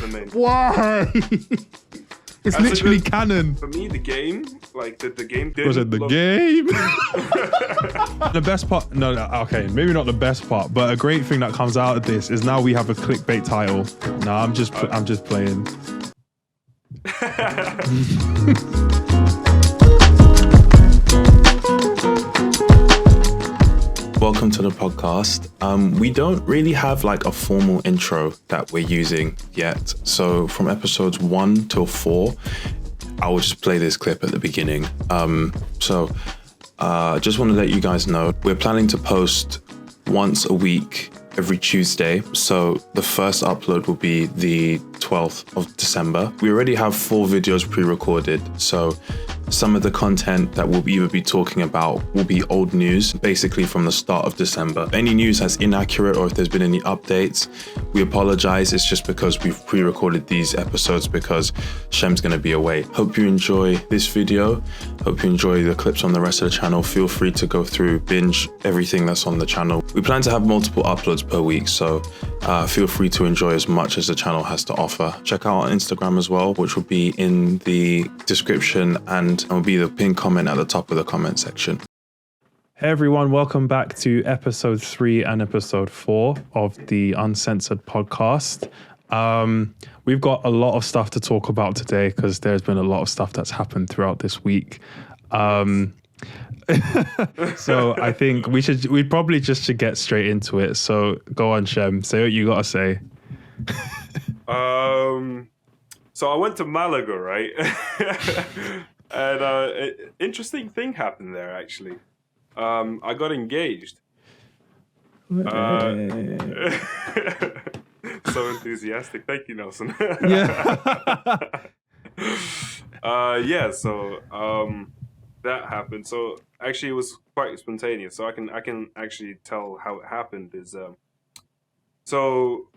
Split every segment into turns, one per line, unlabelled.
main.
Why? It's literally canon.
For me, the game, like the game didn't
Was it the game? The best part, no, okay, maybe not the best part, but a great thing that comes out of this is now we have a clickbait title. No, I'm just playing.
Welcome to the podcast. We don't really have like a formal intro that we're using yet. So from episodes 1 till 4, I will just play this clip at the beginning. Just want to let you guys know, we're planning to post once a week, every Tuesday. So the first upload will be the 12th of December. We already have 4 videos pre-recorded. So some of the content that we'll either be talking about will be old news, basically from the start of December. Any news that's inaccurate or if there's been any updates, we apologize. It's just because we've pre-recorded these episodes because Shem's going to be away. Hope you enjoy this video. Hope you enjoy the clips on the rest of the channel. Feel free to go through, binge everything that's on the channel. We plan to have multiple uploads per week, so feel free to enjoy as much as the channel has to offer. Check out our Instagram as well, which will be in the description and will be the pinned comment at the top of the comment section.
Hey everyone, welcome back to episode 3 and episode 4 of the Unsensored podcast. We've got a lot of stuff to talk about today because there's been a lot of stuff that's happened throughout this week. So I think we probably just should get straight into it. So go on, Shem, say what you gotta say.
So I went to Malaga, right? And an interesting thing happened there, actually. I got engaged. So enthusiastic. Thank you, Nelson. So that happened. So actually it was quite spontaneous. So I can actually tell how it happened is so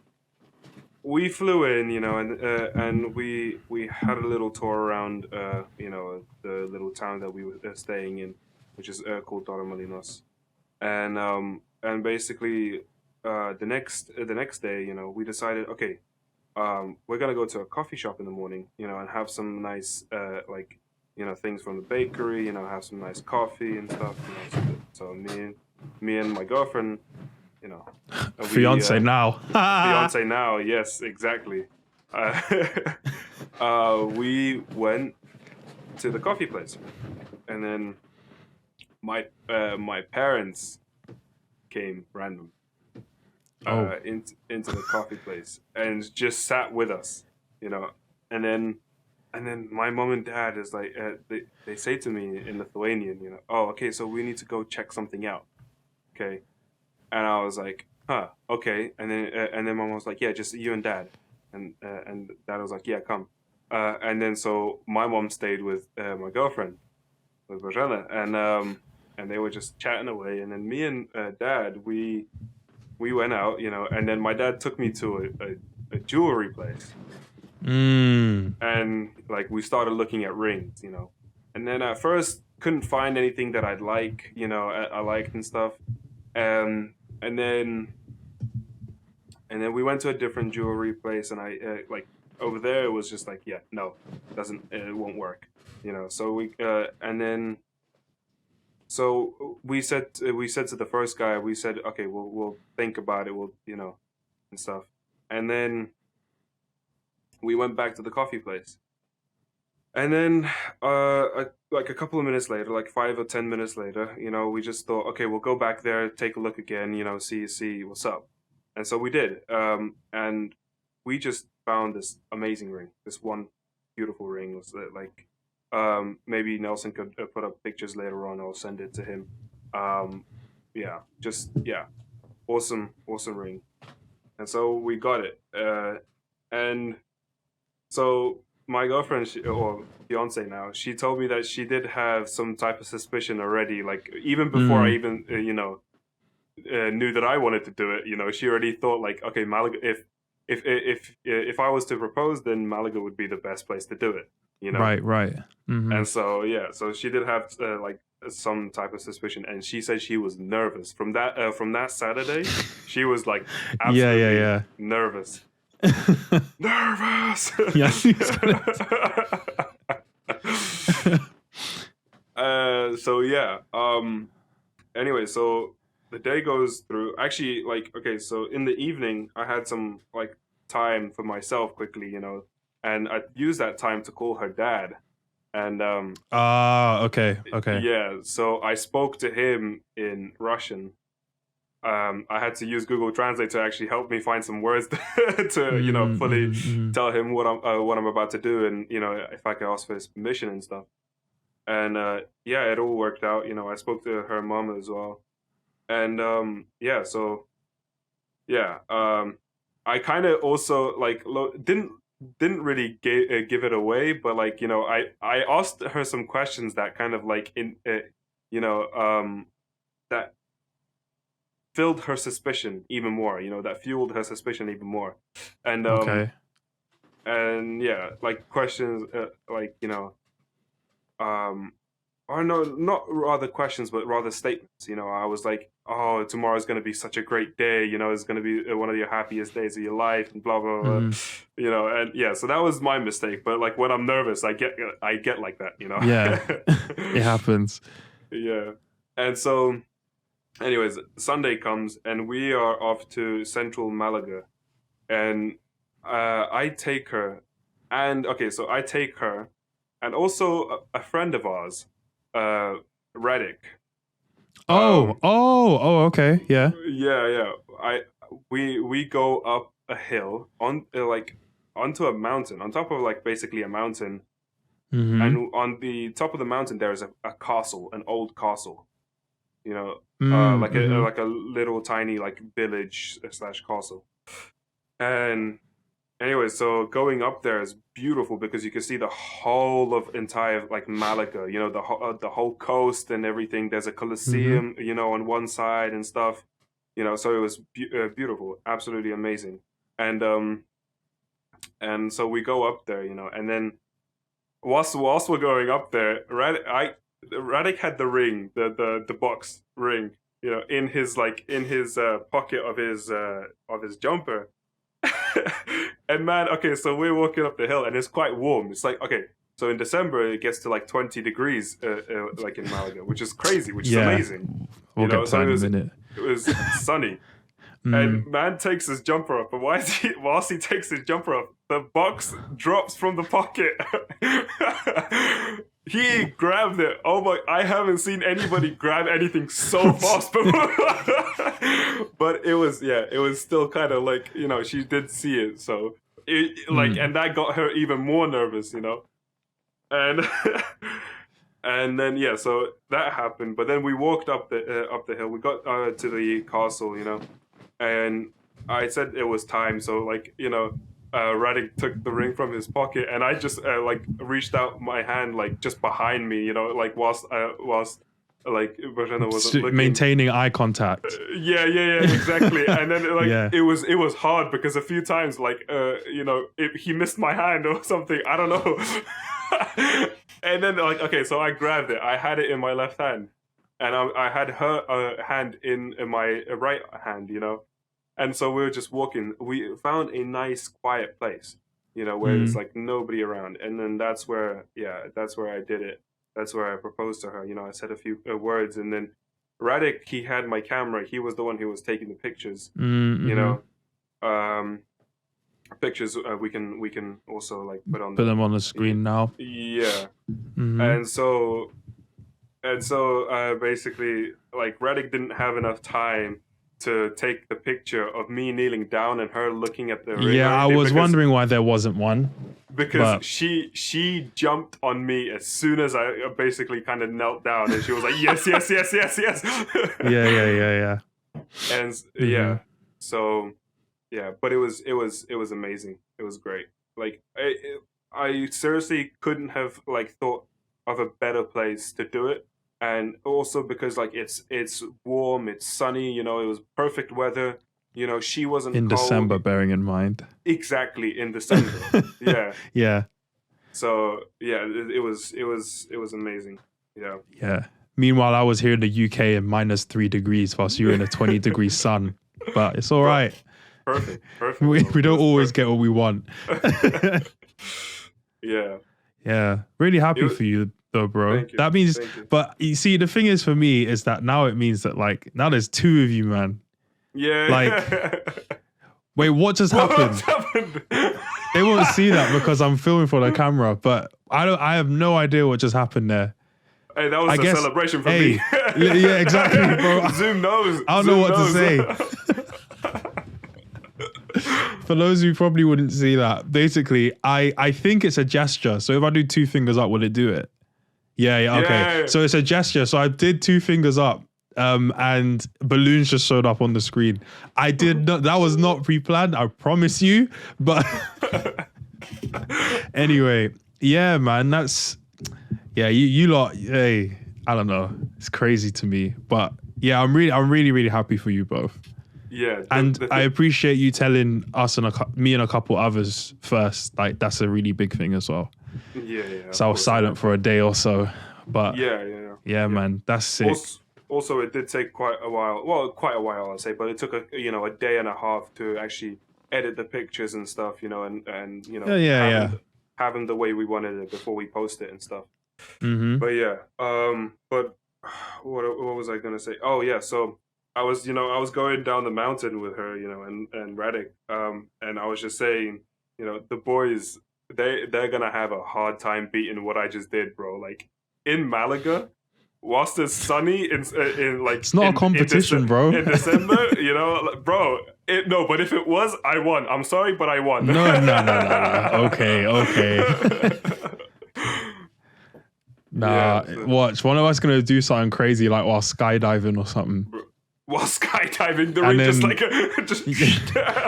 we flew in, and we had a little tour around the little town that we were staying in, which is called Torremolinos. And basically the next day, we decided, okay, we're gonna go to a coffee shop in the morning, and have some nice things from the bakery, have some nice coffee and stuff. So me and my girlfriend,
Fiance now.
Fiance now, yes, exactly. We went to the coffee place, and then my parents came random into the coffee place and just sat with us, and then my mom and dad is like they say to me in Lithuanian, oh, okay, so we need to go check something out, okay, and I was like, okay, and then mom was like, yeah, just you and dad, and dad was like, yeah, come, and then so my mom stayed with my girlfriend, with Bożena, and they were just chatting away, and then me and dad we went out, and then my dad took me to a jewelry place, and like we started looking at rings, and then at first couldn't find anything that I'd like, I liked and stuff, and then we went to a different jewelry place, and I like over there it was just like, yeah, no, it won't work, so we so we said to the first guy, we said, okay, we'll think about it, and stuff, and then we went back to the coffee place, and then like a couple of minutes later, like 5 or 10 minutes later, we just thought, okay, we'll go back there, take a look again, see what's up. And so we did, and we just found this amazing ring, this one beautiful ring. Was like, maybe Nelson could put up pictures later on. I'll send it to him. Awesome ring. And so we got it, and so my girlfriend, or fiance now, she told me that she did have some type of suspicion already, like even before I even knew that I wanted to do it. She already thought like, okay, Malaga, if I was to propose, then Malaga would be the best place to do it.
Right. Mm-hmm.
And so so she did have like some type of suspicion, and she said she was nervous from that Saturday. She was like absolutely nervous. Nervous.
Yeah.
So yeah. Anyway, so the day goes through. Actually, like, okay, so in the evening, I had some like time for myself quickly, and I used that time to call her dad. And
Okay.
yeah, so I spoke to him in Russian. I had to use Google Translate to actually help me find some words to fully tell him what I'm about to do, and if I could ask for his permission and stuff. And yeah, it all worked out. I spoke to her mom as well, and yeah, so yeah, I kind of also like didn't really give it away, but like I asked her some questions that kind of like that filled her suspicion even more, that fueled her suspicion even more. And
Okay.
and yeah, like questions like or no, not rather questions, but rather statements. I was like, oh, tomorrow's going to be such a great day, it's going to be one of your happiest days of your life, and blah blah blah. And yeah, so that was my mistake. But like when I'm nervous, I get like that.
Yeah. It happens.
Yeah. And so anyways, Sunday comes and we are off to central Malaga, and I take her, and okay, so I take her, and also a friend of ours, Reddick.
Okay, yeah.
Yeah. We go up a hill on like onto a mountain, on top of like basically a mountain, and on the top of the mountain there is a castle, an old castle. Like a little tiny like village / castle. And anyway, so going up there is beautiful because you can see the whole of entire like Malaga, the whole coast and everything. There's a Colosseum, on one side and stuff, so it was beautiful, absolutely amazing. And so we go up there, and then whilst we're going up there, Radic had the ring, the box ring, in his pocket of his jumper. And man, okay, so we're walking up the hill and it's quite warm. It's like, okay, so in December it gets to like 20 degrees, like in Malaga, which is crazy, which is amazing.
We'll get to that in a minute.
It was sunny. And man takes his jumper up, and whilst he takes his jumper up, the box drops from the pocket. He grabbed it. Oh my! I haven't seen anybody grab anything so fast before. But it was still kind of like, she did see it, so and that got her even more nervous, and and then yeah, so that happened. But then we walked up the hill. We got to the castle, and I said it was time. So like Radic took the ring from his pocket, and I just like reached out my hand like just behind me, like whilst like Bojana was looking,
maintaining eye contact.
Yeah, exactly. And then like it was hard because a few times like he missed my hand or something. I don't know. And then like, okay, so I grabbed it. I had it in my left hand, and I had her hand in my right hand, And so we were just walking. We found a nice, quiet place, where there's like nobody around. And then that's where I did it. That's where I proposed to her. I said a few words, and then Radic, he had my camera. He was the one who was taking the pictures. Pictures we can also like put them
on the screen now.
Yeah, and so basically, like Radic didn't have enough time to take the picture of me kneeling down and her looking at the ring.
Yeah, I was wondering why there wasn't one.
Because she jumped on me as soon as I basically kind of knelt down, and she was like, yes.
Yeah.
And yeah, so yeah, but it was amazing. It was great. Like I seriously couldn't have like thought of a better place to do it. And also because like it's warm, it's sunny, it was perfect weather. She wasn't
in
cold.
December, bearing in mind.
Exactly, in December. Yeah.
Yeah.
So yeah, it was amazing. Yeah.
Yeah. Meanwhile, I was here in the UK in -3 degrees whilst you were in a 20-degree sun. But it's all right.
Perfect.
We don't always get what we want.
Yeah.
Yeah, really happy
It-
for you though, bro.
Thank you.
That means,
Thank you.
but you see, the thing is for me is that now it means that like now there's two of you, man.
Yeah.
Like, wait, what just happened?
What's happened?
They won't see that because I'm filming for the camera, but I have no idea what just happened there.
Hey, that was
I
a
guess-
celebration for
hey,
me.
yeah, exactly, bro.
Zoom knows.
I don't know what to say. For those who probably wouldn't see that, basically, I think it's a gesture. So if I do two fingers up, will it do it? Yeah, okay.
Yeah.
So it's a gesture. So I did two fingers up, and balloons just showed up on the screen. I did not. That was not pre-planned. I promise you. But anyway, yeah, man. That's You lot. Hey, I don't know. It's crazy to me, but yeah, I'm really happy for you both.
Yeah.
And I appreciate you telling us and me and a couple others first. Like that's a really big thing as well.
Yeah.
So I was silent for a day or so, but
Yeah.
Man, that's sick.
Also, it did take quite a while. Well, quite a while, I'd say, but it took a day and a half to actually edit the pictures and stuff. And have them the way we wanted it before we post it and stuff.
Mm-hmm.
But yeah, but what was I gonna say? Oh yeah, so I was going down the mountain with her, and Radic, and I was just saying, the boys, they're gonna have a hard time beating what I just did, bro. Like in Malaga, whilst it's sunny in like
It's not a competition, bro.
In December, bro. No, but if it was, I won. I'm sorry, but I won.
No. Okay. Nah,
Yeah,
watch. One of us gonna do something crazy like while skydiving or something.
While skydiving, the
And
ring just
then-
like just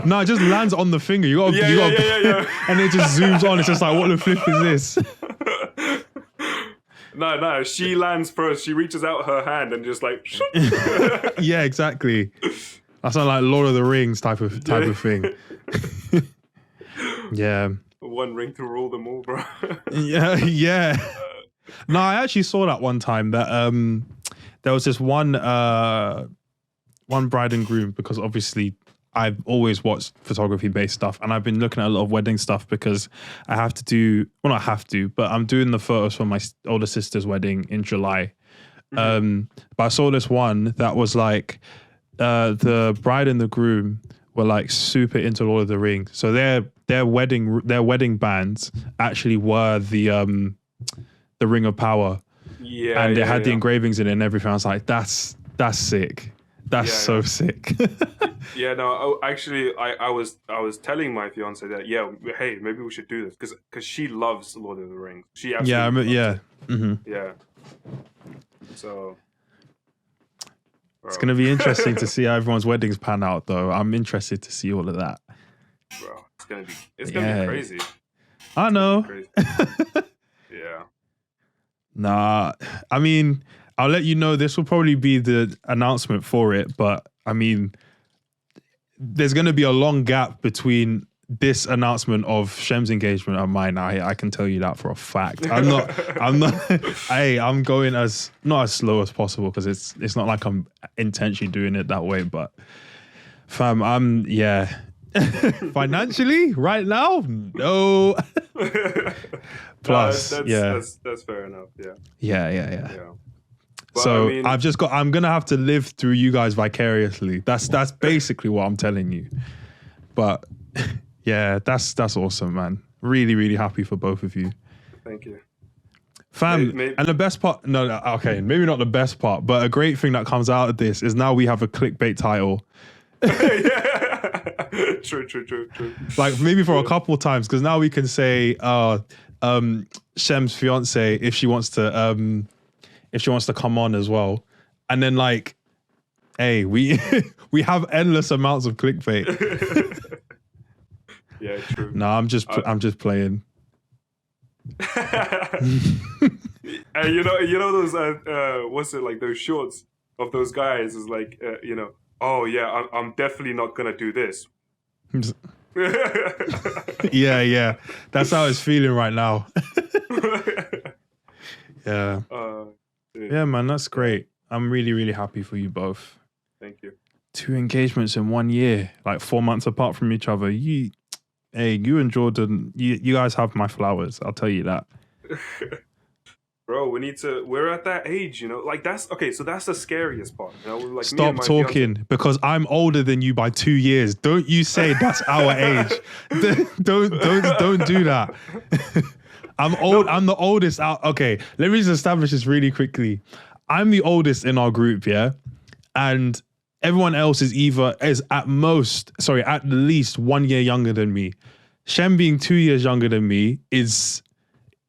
No, it just lands on the finger. You gotta,
yeah.
and it just zooms on. It's just like, what the flip is this?
No, she lands first. She reaches out her hand and just like.
Yeah, exactly. That's not like Lord of the Rings type of thing. Yeah.
One ring to rule them all, bro.
Yeah. No, I actually saw that one time that there was this one bride and groom, because obviously I've always watched photography based stuff, and I've been looking at a lot of wedding stuff because I have to do, well, not have to, but I'm doing the photos for my older sister's wedding in July. But I saw this one that was like the bride and the groom were like super into Lord of the Rings, so their wedding bands actually were the Ring of Power.
Yeah,
and it had the engravings in it and everything. I was like, that's sick. That's so sick.
Yeah, no, actually, I was telling my fiance that, hey, maybe we should do this because she loves Lord of the Rings. She absolutely loves it.
Mm-hmm.
Yeah. So
It's gonna be interesting to see how everyone's weddings pan out, though. I'm interested to see all of that.
Bro, it's gonna be crazy.
I know.
Crazy. Yeah.
Nah, I mean, I'll let you know. This will probably be the announcement for it, but I mean, there's going to be a long gap between this announcement of Shem's engagement and mine. I can tell you that for a fact. I'm not. Hey, I'm going as not as slow as possible because it's not like I'm intentionally doing it that way. But fam, financially right now, no. Plus,
that's fair enough. Yeah. But,
So
I mean,
I'm gonna have to live through you guys vicariously. That's basically what I'm telling you. But yeah, that's awesome, man. Really, really happy for both of you.
Thank you.
Fam, and the best part, okay, maybe not the best part, but a great thing that comes out of this is now we have a clickbait title.
Yeah. True.
Like maybe for a couple times, because now we can say Shem's fiance if she wants to come on as well, and then like, hey, we have endless amounts of clickbait.
Yeah, true.
No, I'm just playing.
And you know those what's it, like those shorts of those guys is like oh yeah, I'm definitely not gonna do this.
Yeah, that's how it's feeling right now. Yeah. Yeah, man, that's great. I'm really, really happy for you both.
Thank you.
2 engagements in 1 year, like 4 months apart from each other. You and Jordan, you guys have my flowers. I'll tell you that.
Bro, we're at that age, you know, like that's okay. So that's the scariest part. You know, like
Stop talking because I'm older than you by 2 years. Don't you say that's our age. Don't do that. I'm old. I'm the oldest out. Okay, let me just establish this really quickly. I'm the oldest in our group, yeah? And everyone else is at least 1 year younger than me. Shem being 2 years younger than me is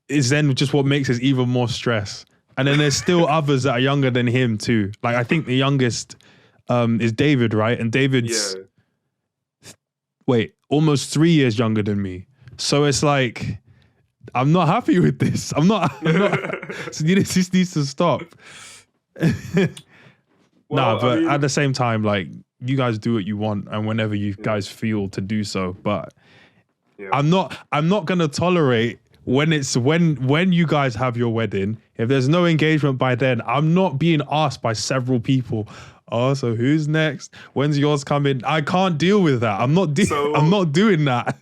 then just what makes us even more stress. And then there's still others that are younger than him too. Like I think the youngest is David, right? And David's almost 3 years younger than me. So it's like I'm not happy with this. I'm not so this needs to stop. But I mean, at the same time, like you guys do what you want and whenever you guys feel to do so. But I'm not gonna tolerate when you guys have your wedding, if there's no engagement by then, I'm not being asked by several people, oh, so who's next? When's yours coming? I can't deal with that. I'm not doing that.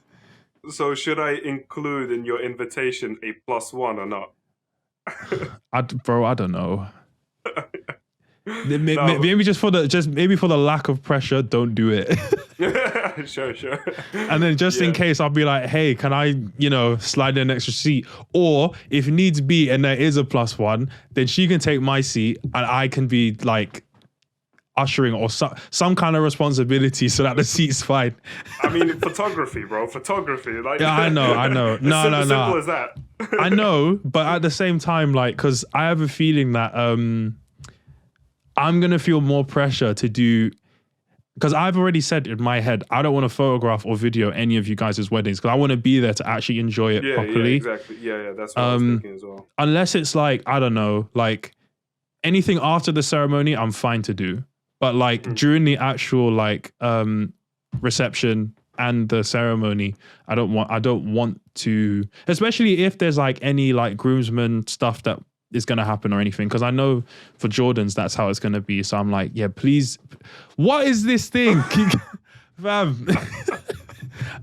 So should I include in your invitation a +1 or not?
I don't know. Maybe for the lack of pressure, don't do it.
Sure.
And then just in case, I'll be like, hey, can I, slide in an extra seat? Or if needs be, and there is a +1, then she can take my seat and I can be like ushering or some kind of responsibility so that the seat's fine.
I mean, photography, bro. Photography. Like,
yeah, I know. No.
Simple as that.
I know, but at the same time, like, because I have a feeling that I'm going to feel more pressure to do, because I've already said in my head, I don't want to photograph or video any of you guys' weddings because I want to be there to actually enjoy it properly.
Yeah, exactly. Yeah, that's what I was thinking as well.
Unless it's like, I don't know, like anything after the ceremony, I'm fine to do. But like during the actual like reception and the ceremony, I don't want to, especially if there's like any like groomsmen stuff that is going to happen or anything, because I know for Jordan's that's how it's going to be. So I'm like, yeah, please, what is this thing? Fam,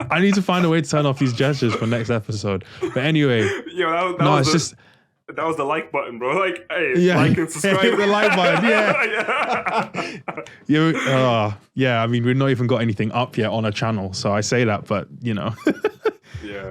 I need to find a way to turn off these gestures for next episode. But anyway, that was the like button, bro. Like, hey, like and subscribe. Hit the like button, yeah. I mean, we've not even got anything up yet on a channel, so I say that, but
Yeah.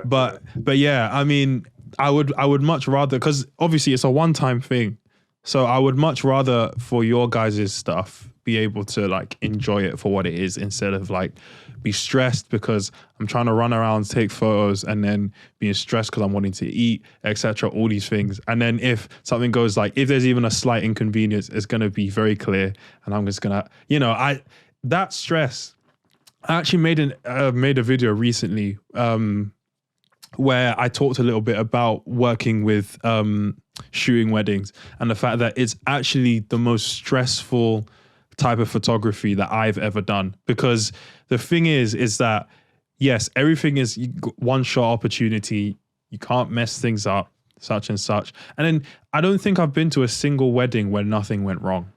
But yeah, I mean, I would much rather, because obviously it's a one-time thing, so I would much rather for your guys' stuff be able to like enjoy it for what it is instead of like be stressed because I'm trying to run around, take photos, and then being stressed because I'm wanting to eat, etc. All these things, and then if something goes like, if there's even a slight inconvenience, it's gonna be very clear, and I'm just gonna, that stress. I actually made a video recently where I talked a little bit about working with shooting weddings and the fact that it's actually the most stressful type of photography that I've ever done, because the thing is that yes, everything is one shot opportunity, you can't mess things up, such and such, and then I don't think I've been to a single wedding where nothing went wrong.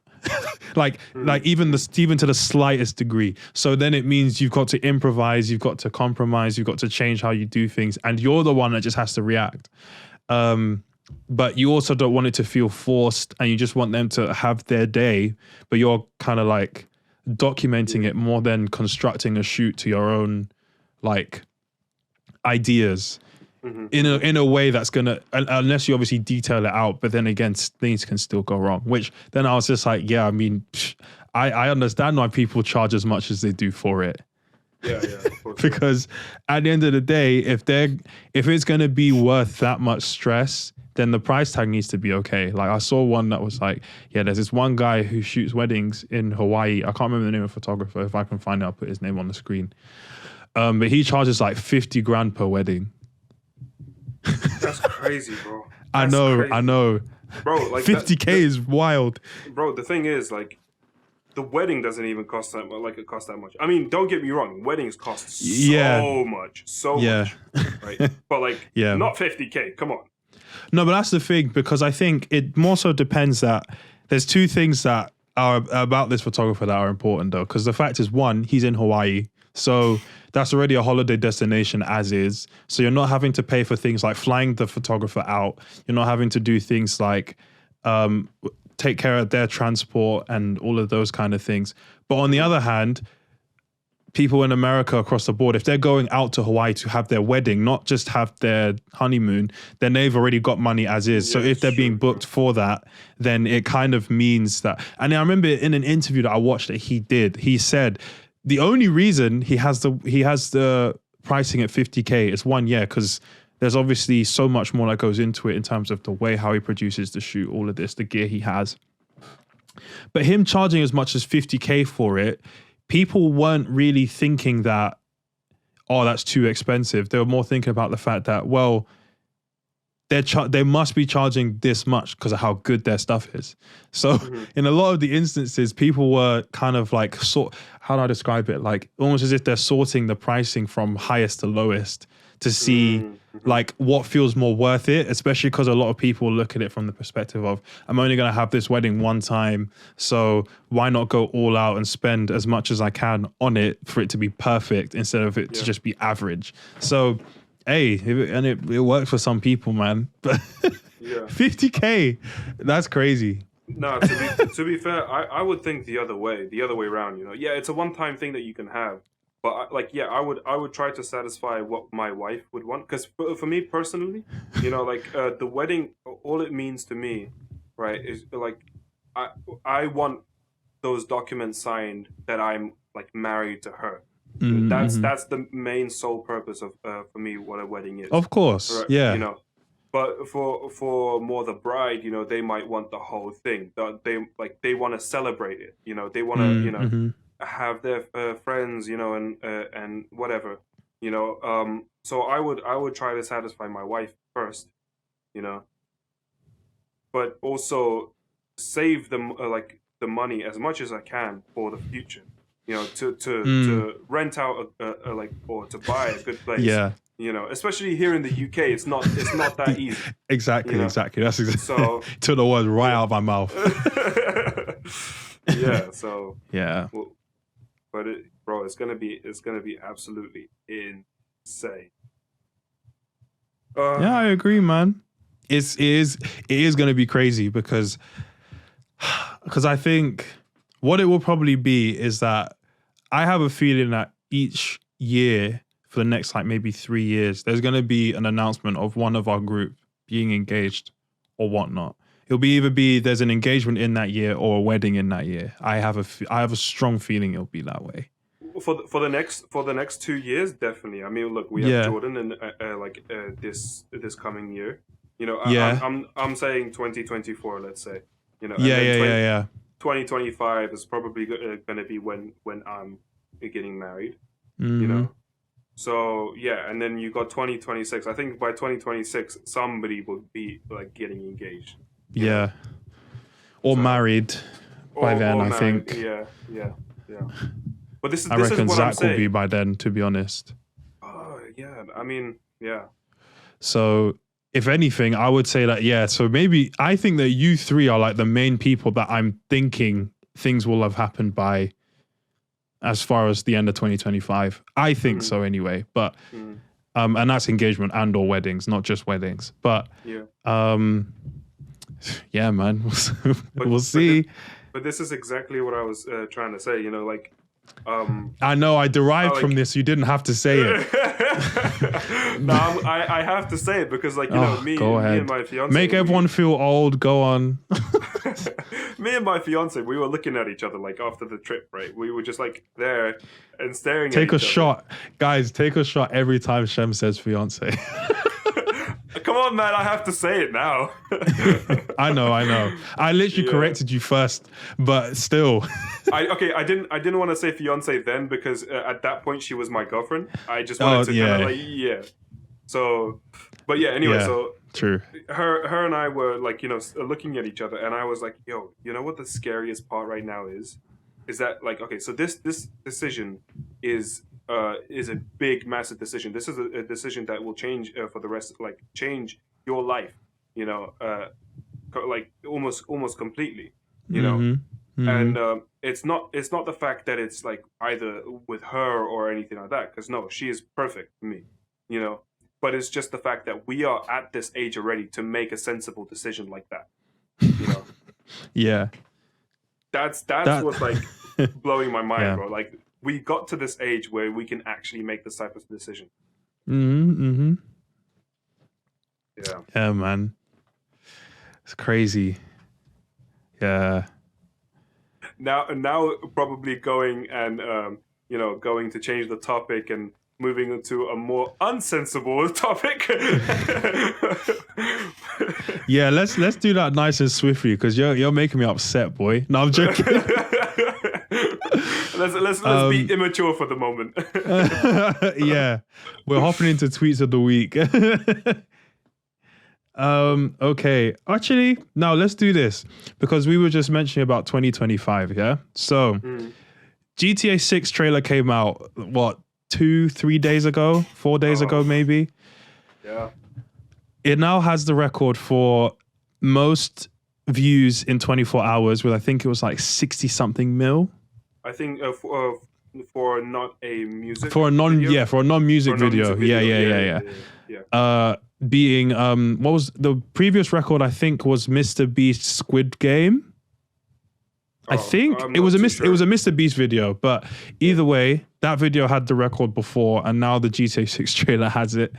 like even to the slightest degree. So then it means you've got to improvise, you've got to compromise, you've got to change how you do things, and you're the one that just has to react. But you also don't want it to feel forced, and you just want them to have their day, but you're kind of like documenting it more than constructing a shoot to your own like ideas. In a way that's gonna, unless you obviously detail it out, but then again, things can still go wrong. Which then I was just like, yeah, I mean, I understand why people charge as much as they do for it.
Yeah, of course.
Because at the end of the day, if it's gonna be worth that much stress, then the price tag needs to be okay. Like I saw one that was like, yeah, there's this one guy who shoots weddings in Hawaii. I can't remember the name of the photographer. If I can find it, I'll put his name on the screen. But he charges like 50 grand per wedding.
That's crazy, bro.
I know.
Bro, like
50K is wild.
Bro, the thing is, like, the wedding doesn't even cost that much. Like, it costs that much. I mean, don't get me wrong. Weddings cost so much. Right? But, like, not 50K. Come on.
No, but that's the thing, because I think it more so depends that there's two things that are about this photographer that are important though, because the fact is, one, he's in Hawaii, so that's already a holiday destination as is. So you're not having to pay for things like flying the photographer out. You're not having to do things like take care of their transport and all of those kind of things. But on the other hand, people in America across the board, if they're going out to Hawaii to have their wedding, not just have their honeymoon, then they've already got money as is. So if they're being booked for that, then it kind of means that. And I remember in an interview that I watched that he said the only reason he has the pricing at 50K is 1 year, because there's obviously so much more that goes into it in terms of the way how he produces the shoot, all of this, the gear he has. But him charging as much as 50K for it, people weren't really thinking that, oh, that's too expensive. They were more thinking about the fact that, well, they must be charging this much because of how good their stuff is. So in a lot of the instances, people were kind of like, how do I describe it? Like almost as if they're sorting the pricing from highest to lowest to see like what feels more worth it, especially because a lot of people look at it from the perspective of, I'm only going to have this wedding one time, so why not go all out and spend as much as I can on it for it to be perfect instead of it to just be average. So, hey, it works for some people, man. But 50K, that's crazy.
No, to be fair, I would think the other way around. You know, yeah, it's a one-time thing that you can have. But I would try to satisfy what my wife would want, because for me personally, you know, like the wedding, all it means to me, right, is like I want those documents signed that I'm like married to her. That's the main sole purpose of for me what a wedding is.
Of course,
right?
yeah.
You know, but for more the bride, you know, they might want the whole thing. They want to celebrate it. You know, they want to you know. Have their friends, you know, and whatever, you know. So I would try to satisfy my wife first, you know, but also save them the money as much as I can for the future, you know, to rent out or to buy a good place.
Yeah.
You know, especially here in the UK, it's not that easy.
Exactly,
you know?
exactly. That's exactly.
So
took the words right out of my mouth.
Yeah. So
yeah.
Well, but it's gonna be absolutely insane.
Yeah, I agree, man. It is gonna be crazy because I think what it will probably be is that I have a feeling that each year for the next like maybe 3 years, there's gonna be an announcement of one of our group being engaged or whatnot. It'll either be there's an engagement in that year or a wedding in that year. I have a strong feeling it'll be that way.
For the next 2 years, definitely. I mean, look, we have Jordan and this coming year. You know, I'm saying 2024. Let's say, you know, 2025 is probably going to be when I'm getting married. You know, so yeah, and then you got 2026. I think by 2026, somebody will be like getting engaged.
Yeah, or married by then. I think.
Yeah. But this
I reckon
is what
Zach will be by then, to be honest.
Oh, yeah. I mean, yeah.
So, if anything, I would say that, yeah. So, maybe I think that you three are like the main people that I'm thinking things will have happened by as far as the end of 2025. I think so anyway. But, and that's engagement and or weddings, not just weddings. But, yeah, man, we'll see.
But this is exactly what I was trying to say, you know, like,
I know I derived from this. You didn't have to say it.
No, I have to say it because, like, you know, me and my fiance.
Make everyone feel old. Go on.
Me and my fiance, we were looking at each other like after the trip, right? We were just like there and staring.
Take
at
a
each
shot, guys. Take a shot every time Shem says fiance.
Come on, man! I have to say it now.
I know. I literally corrected you first, but still.
I didn't want to say fiance then because at that point she was my girlfriend. I just wanted to kind of So, but yeah. Anyway, so
true.
Her and I were like, you know, looking at each other, and I was like, yo, you know what the scariest part right now is that like, okay, so this decision is a big, massive decision. This is a decision that will change for the rest, like change your life, you know, like almost completely, you know. And it's not the fact that it's like either with her or anything like that, because no, she is perfect for me, you know. But it's just the fact that we are at this age already to make a sensible decision like that, you know.
Yeah.
That's what's like blowing my mind, bro. Like we got to this age where we can actually make this type of decision.
Yeah, man. It's crazy. Yeah.
Now probably going and going to change the topic and moving into a more unsensible topic.
Yeah, let's do that nice and swiftly because you're making me upset, boy. No, I'm joking.
let's be immature for the moment.
Yeah, we're hopping into tweets of the week. Okay, actually, now let's do this because we were just mentioning about 2025. Yeah, so GTA 6 trailer came out what 2-3 days ago, 4 days ago maybe.
Yeah,
it now has the record for most views in 24 hours with I think it was like 60 something mil.
I think for not a music
for a
video?
for a non-music video. Yeah. Being what was the previous record? I think was Mr. Beast's Squid Game. I think it was a Mr. Beast video, but either way, that video had the record before, and now the GTA 6 trailer has it,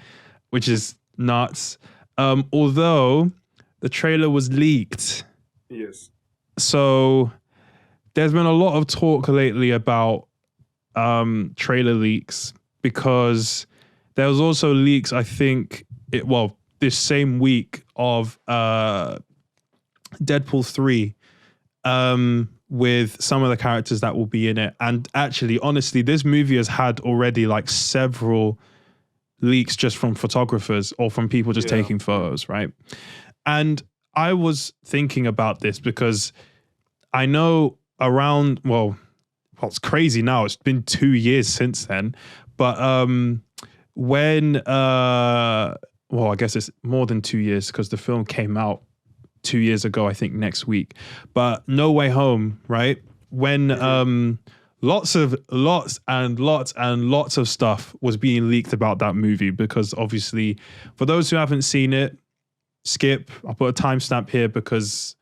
which is nuts. Although the trailer was leaked.
Yes.
So there's been a lot of talk lately about trailer leaks because there was also leaks, I think, this same week of Deadpool 3 with some of the characters that will be in it. And actually, honestly, this movie has had already like several leaks just from photographers or from people just taking photos, right? And I was thinking about this because I know it's crazy now. It's been 2 years since then. But when I guess it's more than 2 years because the film came out 2 years ago, I think next week. But No Way Home, right? When lots of stuff was being leaked about that movie because obviously for those who haven't seen it, skip. I'll put a timestamp here because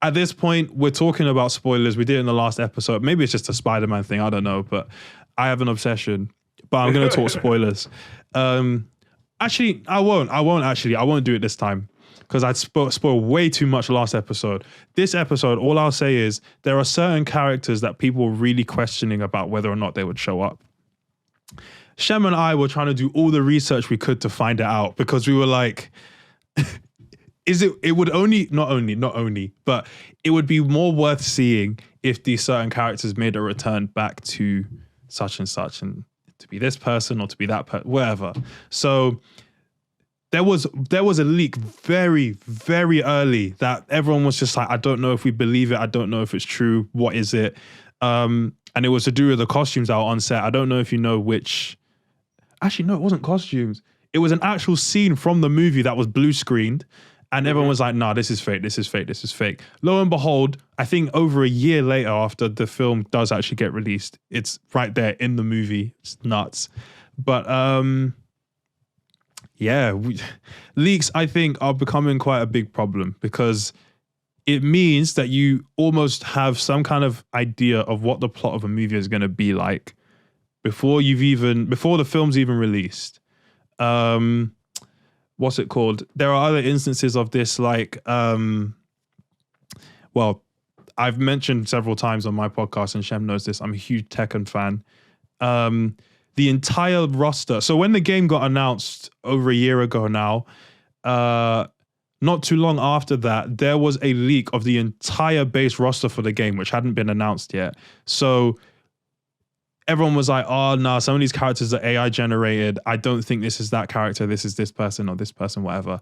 at this point we're talking about spoilers. We did it in the last episode. Maybe it's just a Spider-Man thing. I don't know, but I have an obsession. But I'm going to talk spoilers. Actually, I won't do it this time because I'd spoil way too much last episode. This episode, all I'll say is there are certain characters that people were really questioning about whether or not they would show up. Shem and I were trying to do all the research we could to find it out because we were like, it would be more worth seeing if these certain characters made a return back to such and such and to be this person or to be that person, whatever. So there was a leak very, very early that everyone was just like, I don't know if we believe it. I don't know if it's true. What is it? And it was to do with the costumes that were on set. I don't know if you know which. Actually, no, it wasn't costumes. It was an actual scene from the movie that was blue screened. And everyone was like, nah, this is fake, this is fake, this is fake. Lo and behold, I think over a year later after the film does actually get released, it's right there in the movie. It's nuts. But leaks, I think, are becoming quite a big problem because it means that you almost have some kind of idea of what the plot of a movie is going to be like before the film's even released. What's it called? There are other instances of this, like, I've mentioned several times on my podcast, and Shem knows this, I'm a huge Tekken fan. The entire roster. So when the game got announced over a year ago now, not too long after that, there was a leak of the entire base roster for the game, which hadn't been announced yet. So everyone was like, oh, no, some of these characters are AI generated. I don't think this is that character. This is this person or this person, whatever.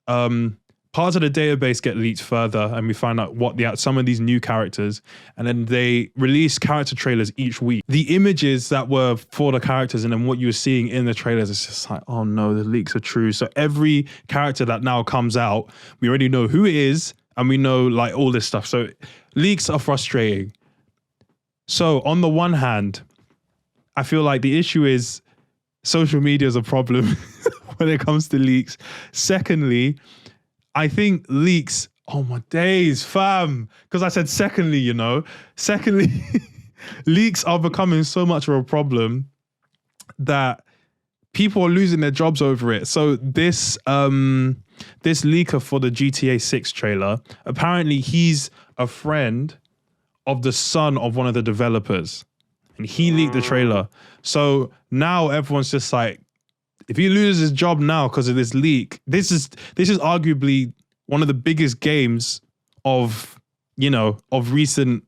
Parts of the database get leaked further and we find out what some of these new characters, and then they release character trailers each week. The images that were for the characters and then what you were seeing in the trailers, it's just like, oh no, the leaks are true. So every character that now comes out, we already know who it is and we know like all this stuff. So leaks are frustrating. So on the one hand, I feel like the issue is social media is a problem when it comes to leaks. Secondly, I think leaks, oh my days, fam. Because I said secondly, you know. Secondly, leaks are becoming so much of a problem that people are losing their jobs over it. So this leaker for the GTA 6 trailer, apparently he's a friend of the son of one of the developers. And he leaked the trailer. So now everyone's just like, if he loses his job now because of this leak, this is arguably one of the biggest games of recent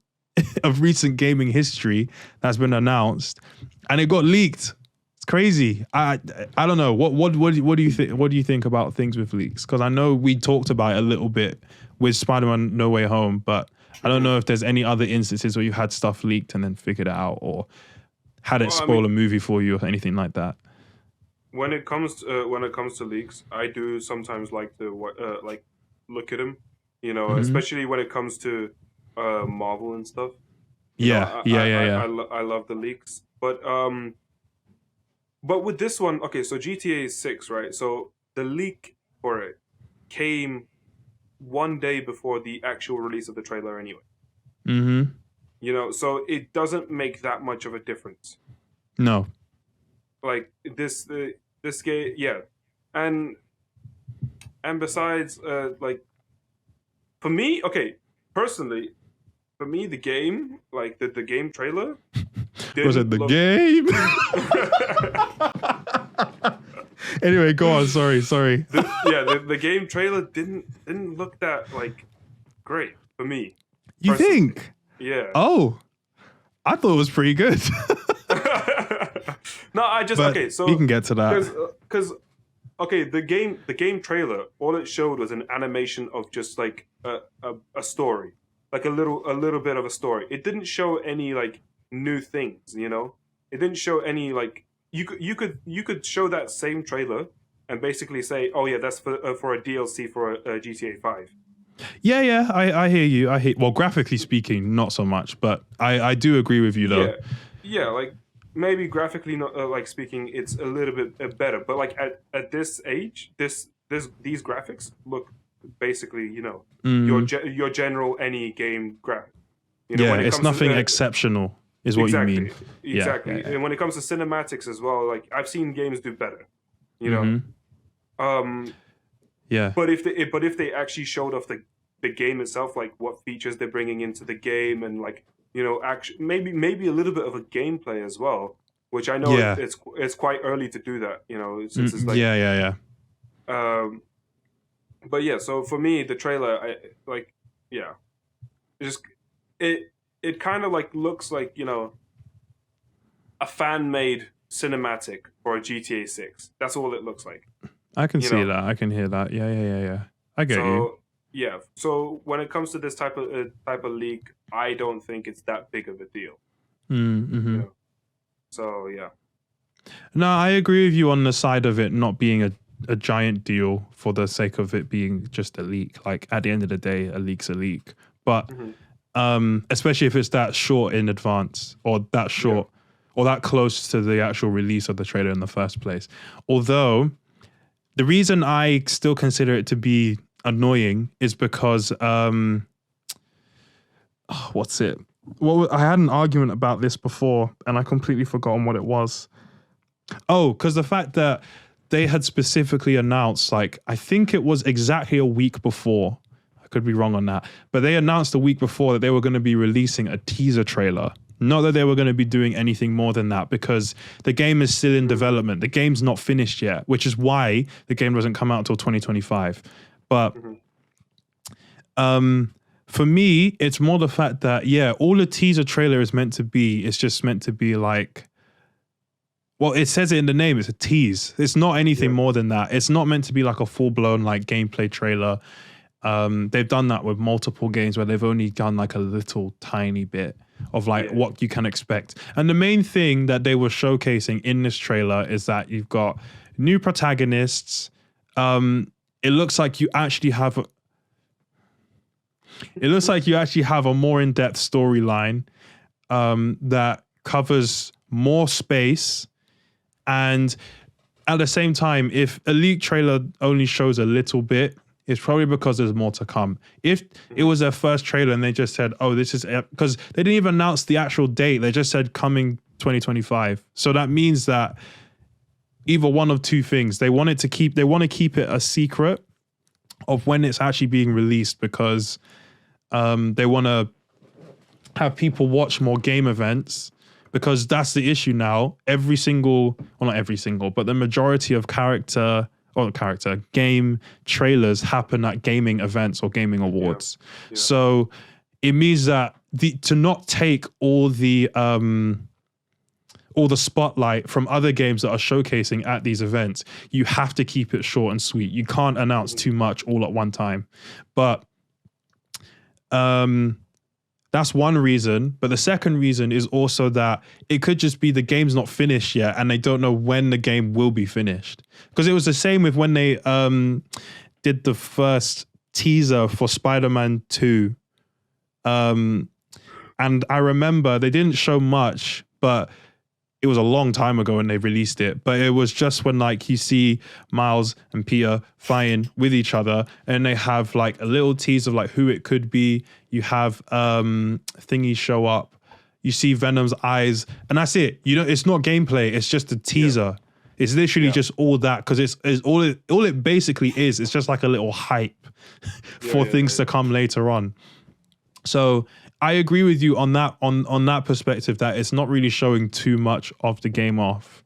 gaming history that's been announced, and it got leaked. It's crazy. I don't know. What do you think? What do you think about things with leaks? Because I know we talked about it a little bit with Spider-Man No Way Home, but I don't know if there's any other instances where you had stuff leaked and then figured it out, or had it spoil a movie for you or anything like that.
When it comes to leaks, I do sometimes like to look at them, especially when it comes to Marvel and stuff. I love the leaks, but with this one, okay, so GTA 6, right? So the leak for it came one day before the actual release of the trailer anyway. So it doesn't make that much of a difference.
No.
Like this game, yeah. And besides, like, for me, okay, personally, for me, the game, like the game trailer,
was it the game? Anyway, go on. Sorry.
The game trailer didn't look that like great for me.
You think?
Yeah.
Oh, I thought it was pretty good.
No, okay. So
we can get to that
because okay, the game trailer, all it showed was an animation of just like a story, like a little bit of a story. It didn't show any like new things, It didn't show any like you could show that same trailer and basically say, oh yeah, that's for a DLC for GTA 5.
Yeah, I hear you. Well, graphically speaking, not so much, but I do agree with you though.
Yeah, like maybe graphically, not like speaking, it's a little bit better. But like at this age, these graphics look basically, your general any game graphic.
When it's nothing exceptional, is what you mean.
Exactly. And when it comes to cinematics as well, like I've seen games do better.
Yeah.
But if they actually showed off the game itself, like what features they're bringing into the game, and like actually maybe a little bit of a gameplay as well, which I know it's quite early to do that. Since it's like
yeah.
But yeah, so for me, the trailer, it kind of like looks like a fan made cinematic for a GTA 6. That's all it looks like.
I can see that. I can hear that. Yeah. I get you.
Yeah. So when it comes to this type of leak, I don't think it's that big of a deal. So yeah.
No, I agree with you on the side of it not being a giant deal for the sake of it being just a leak. Like at the end of the day, a leak's a leak. But especially if it's that short in advance, or that short, or that close to the actual release of the trailer in the first place. Although the reason I still consider it to be annoying is because what's it? Well, I had an argument about this before, and I completely forgotten what it was. Oh, because the fact that they had specifically announced, like, I think it was exactly a week before. I could be wrong on that, but they announced a week before that they were going to be releasing a teaser trailer. Not that they were going to be doing anything more than that, because the game is still in development. The game's not finished yet, which is why the game doesn't come out until 2025. But for me, it's more the fact that, all a teaser trailer is meant to be, it's just meant to be like, well, it says it in the name, it's a tease. It's not anything more than that. It's not meant to be like a full-blown like gameplay trailer. They've done that with multiple games where they've only done like a little tiny bit of like what you can expect. And the main thing that they were showcasing in this trailer is that you've got new protagonists. It looks like you actually have It looks like you actually have a more in-depth storyline that covers more space. And at the same time, if a leak trailer only shows a little bit, it's probably because there's more to come. If it was their first trailer and they just said, oh, this is it, because they didn't even announce the actual date. They just said coming 2025. So that means that either one of two things. They want to keep it a secret of when it's actually being released, because they want to have people watch more game events, because that's the issue now. Not every single, but the majority of game trailers happen at gaming events or gaming awards. Yeah. So it means that to not take all the spotlight from other games that are showcasing at these events, you have to keep it short and sweet. You can't announce too much all at one time. But that's one reason. But the second reason is also that it could just be the game's not finished yet and they don't know when the game will be finished. Because it was the same with when they did the first teaser for Spider-Man 2. And I remember they didn't show much, but it was a long time ago when they released it, but it was just when like you see Miles and Peter fighting with each other and they have like a little tease of like who it could be. You have thingy show up. You see Venom's eyes and that's it. You know, it's not gameplay. It's just a teaser. Yeah. It's literally just all that, because it's all it basically is. It's just like a little hype for things to come later on. So I agree with you on that perspective, that it's not really showing too much of the game off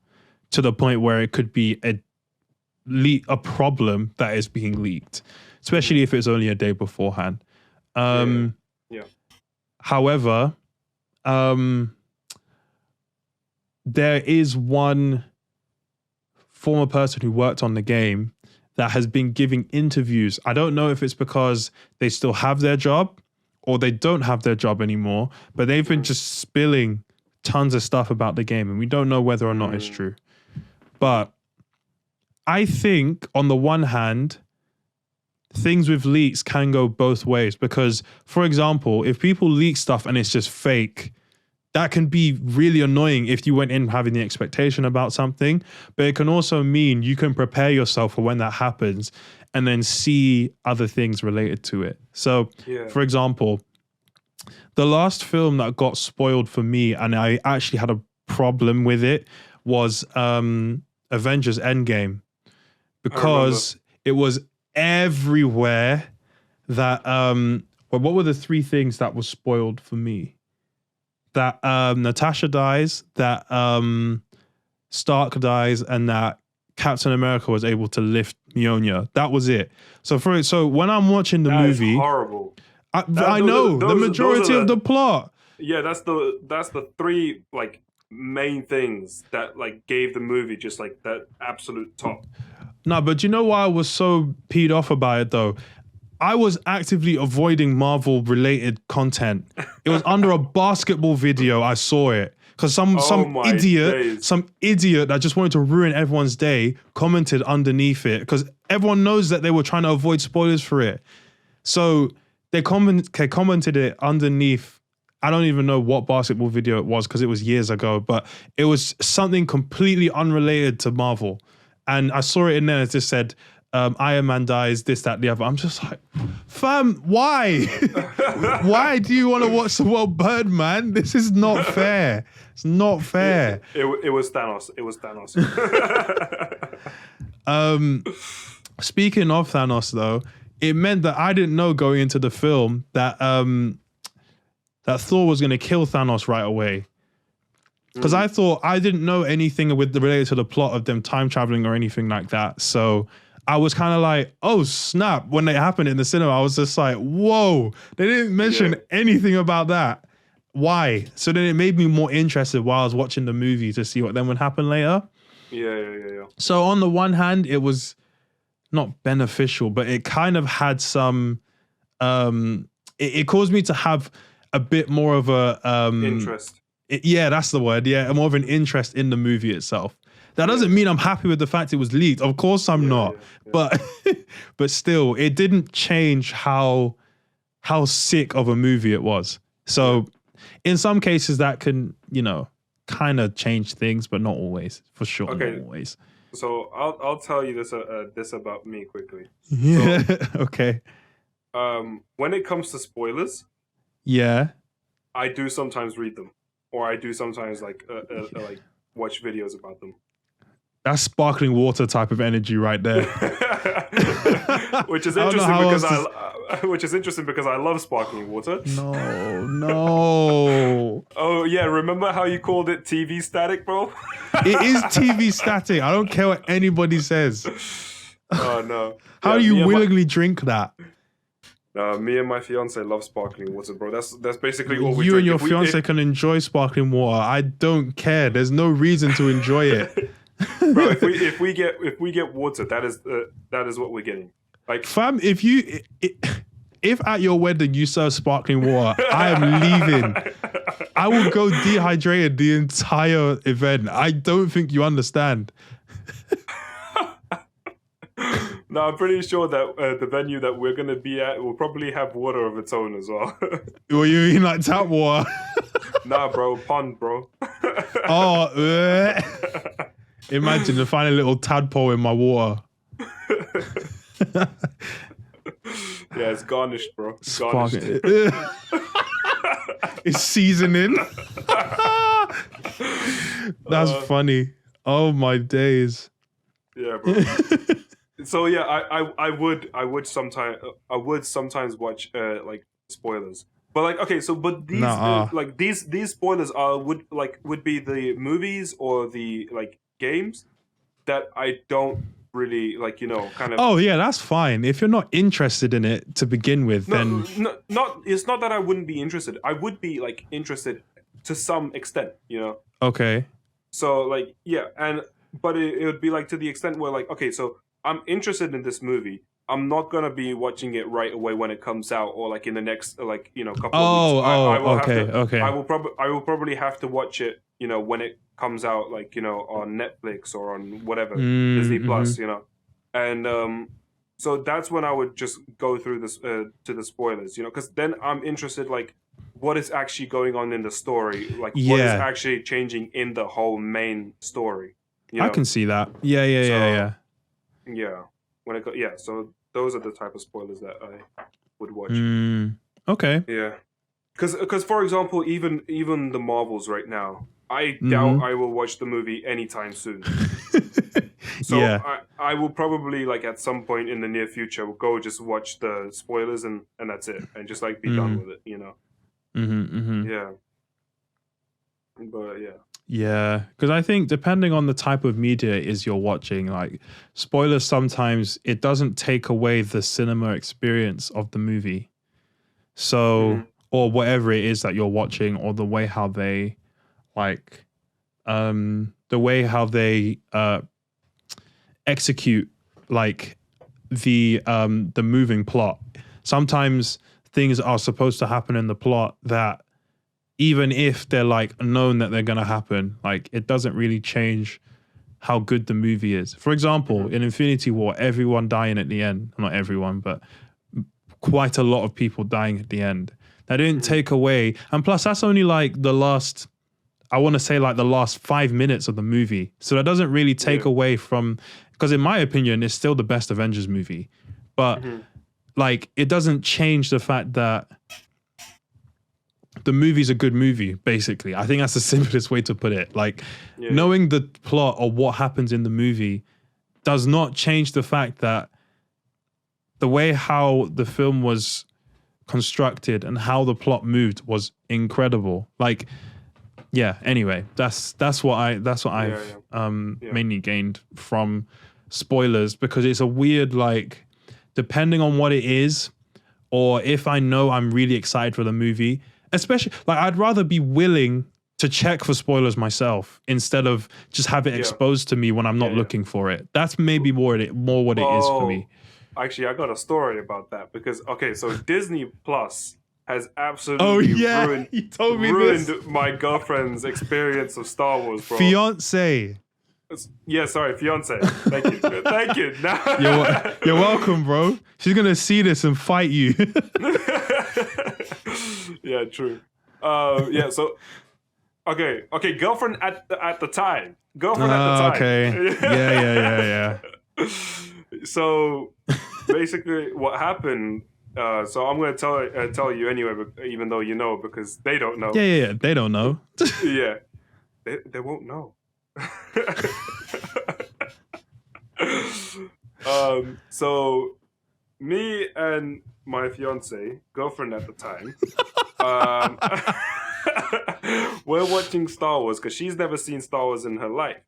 to the point where it could be a problem that is being leaked, especially if it's only a day beforehand. However, there is one former person who worked on the game that has been giving interviews. I don't know if it's because they still have their job or they don't have their job anymore, but they've been just spilling tons of stuff about the game, and we don't know whether or not it's true. But I think, on the one hand, things with leaks can go both ways, because, for example, if people leak stuff and it's just fake, that can be really annoying if you went in having the expectation about something, but it can also mean you can prepare yourself for when that happens and then see other things related to it. So, for example, the last film that got spoiled for me, and I actually had a problem with it, was Avengers Endgame, because it was everywhere that, what were the three things that was spoiled for me? That Natasha dies, that Stark dies, and that Captain America was able to lift Mjolnir. That was it. So when I'm watching the movie,
is horrible.
I know the majority of the plot.
Yeah, that's the three like main things that like gave the movie just like that absolute top.
No, but you know why I was so peed off about it though? I was actively avoiding Marvel-related content. It was under a basketball video I saw it. Because some idiot that just wanted to ruin everyone's day commented underneath it, because everyone knows that they were trying to avoid spoilers for it. So they commented it underneath. I don't even know what basketball video it was because it was years ago, but it was something completely unrelated to Marvel. And I saw it in there and it just said, Iron Man dies, this, that, the other. I'm just like, fam, why? Why do you want to watch the world burn, man? This is not fair. It's not fair.
It was Thanos. It was Thanos.
Speaking of Thanos, though, it meant that I didn't know going into the film that that Thor was going to kill Thanos right away. Because I thought I didn't know anything related to the plot of them time traveling or anything like that. So I was kind of like, oh, snap. When it happened in the cinema, I was just like, whoa, they didn't mention anything about that. Why? So then it made me more interested while I was watching the movie to see what then would happen later.
Yeah.
So on the one hand, it was not beneficial, but it kind of had some, it caused me to have a bit more of a...
interest.
That's the word. Yeah, more of an interest in the movie itself. That doesn't mean I'm happy with the fact it was leaked. Of course I'm not. But still, it didn't change how how sick of a movie it was. So in some cases that can, kind of change things, but not always. For sure,
Okay.
not always.
So I'll tell you this about me quickly.
Yeah. Okay.
When it comes to spoilers,
Yeah.
I do sometimes read them, or I do sometimes like watch videos about them.
That's sparkling water type of energy right there.
Which is
I don't know
interesting
how
because I love sparkling water.
No.
Oh yeah, remember how you called it TV static, bro?
It is TV static. I don't care what anybody says.
Oh no.
How do you willingly drink that?
Me and my fiance love sparkling water, bro. That's basically all we
You
drink.
and your fiance can enjoy sparkling water. I don't care. There's no reason to enjoy it.
Bro, if we get water, that is what we're getting. Like,
fam, if at your wedding you serve sparkling water, I am leaving. I will go dehydrated the entire event. I don't think you understand.
No, I'm pretty sure that the venue that we're gonna be at will probably have water of its own as well.
Well, you mean like tap water?
Nah, bro, pond, bro.
Oh, imagine to find a little tadpole in my water.
Yeah, it's garnished, bro. It's garnished.
It's seasoning. That's funny. Oh my days.
Yeah, bro. So yeah, I would sometimes watch like spoilers. But like, okay, so but these like these spoilers would be the movies or the like games that I don't really like, kind of.
Oh yeah, that's fine. If you're not interested in it to begin with, then
it's not that I wouldn't be interested. I would be like interested to some extent,
Okay.
So like but it would be like to the extent where like, okay, so I'm interested in this movie. I'm not gonna be watching it right away when it comes out, or like in the next couple of weeks. I will probably have to watch it, when it comes out, like on Netflix or on whatever Disney Plus, and so that's when I would just go through this to the spoilers, because then I'm interested, like what is actually going on in the story, like what is actually changing in the whole main story.
I can see that. Yeah.
When it so those are the type of spoilers that I would watch.
Okay.
Yeah, because for example, even the Marvels right now, I doubt I will watch the movie anytime soon. So I will probably like at some point in the near future go just watch the spoilers and that's it, and just like be done with it, Yeah. But yeah.
Yeah, because I think depending on the type of media it is you're watching, like spoilers, sometimes it doesn't take away the cinema experience of the movie. So, or whatever it is that you're watching, or the way how they execute like the moving plot. Sometimes things are supposed to happen in the plot that, even if they're like known that they're going to happen, like it doesn't really change how good the movie is. For example, in Infinity War, everyone dying at the end, not everyone, but quite a lot of people dying at the end. That didn't take away. And plus that's only like the last 5 minutes of the movie. So that doesn't really take away from, because in my opinion, it's still the best Avengers movie. But like, it doesn't change the fact that the movie's a good movie, basically. I think that's the simplest way to put it. Like, knowing the plot or what happens in the movie does not change the fact that the way how the film was constructed and how the plot moved was incredible. Like, anyway, that's what I've mainly gained from spoilers, because it's a weird, like, depending on what it is, or if I know I'm really excited for the movie, especially, like, I'd rather be willing to check for spoilers myself instead of just have it exposed to me when I'm not looking for it. That's maybe more what it is for me.
Actually, I got a story about that, because so Disney Plus has absolutely ruined my girlfriend's experience of Star Wars, bro.
Fiance.
Yeah, sorry, fiance. Thank you. Thank you.
You're welcome, bro. She's gonna see this and fight you.
Yeah, true. Yeah. So okay. Girlfriend at the time. Girlfriend at the
Okay. Yeah.
time. So basically, what happened? So I'm gonna tell you anyway, even though you know, because they don't know.
Yeah. They don't know.
Yeah, they won't know. So me and my fiance, girlfriend at the time, um, we're watching Star Wars because she's never seen Star Wars in her life.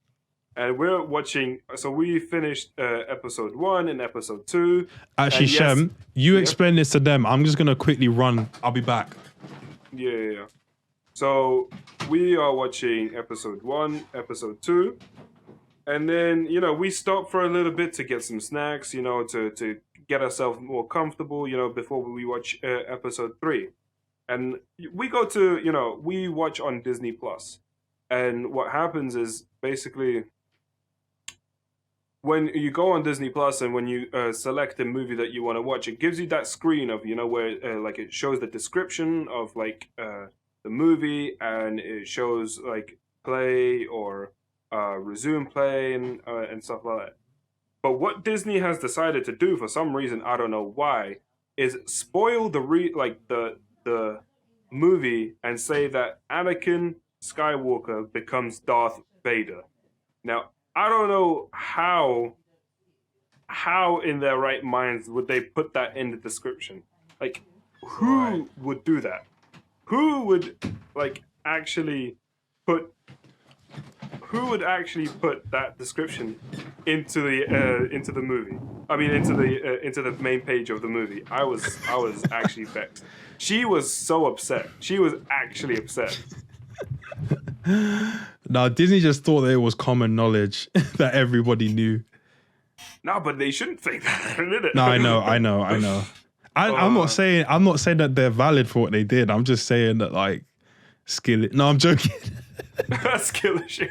And we're watching, so we finished episode 1 and episode 2.
Actually,
and yes,
Shem, you
yeah,
explain this to them. I'm just gonna quickly run. I'll be back.
yeah. So we are watching episode 1, episode 2. And then, we stop for a little bit to get some snacks, to get ourselves more comfortable, before we watch episode 3. And we go to, we watch on Disney Plus. And what happens is basically when you go on Disney Plus and when you select a movie that you want to watch, it gives you that screen of, where like it shows the description of like the movie, and it shows like play or resume play and stuff like that. But what Disney has decided to do for some reason, I don't know why, is spoil the movie and say that Anakin Skywalker becomes Darth Vader. Now, I don't know how in their right minds would they put that in the description. Like, who would do that? Who would actually put that description into the movie? I mean, into the main page of the movie. I was actually vexed. She was so upset. She was actually upset.
No, Disney just thought that it was common knowledge that everybody knew.
No, but they shouldn't think that, did it?
No, I know. I'm not saying that they're valid for what they did. I'm just saying that like skill. No, I'm joking.
Skill issue.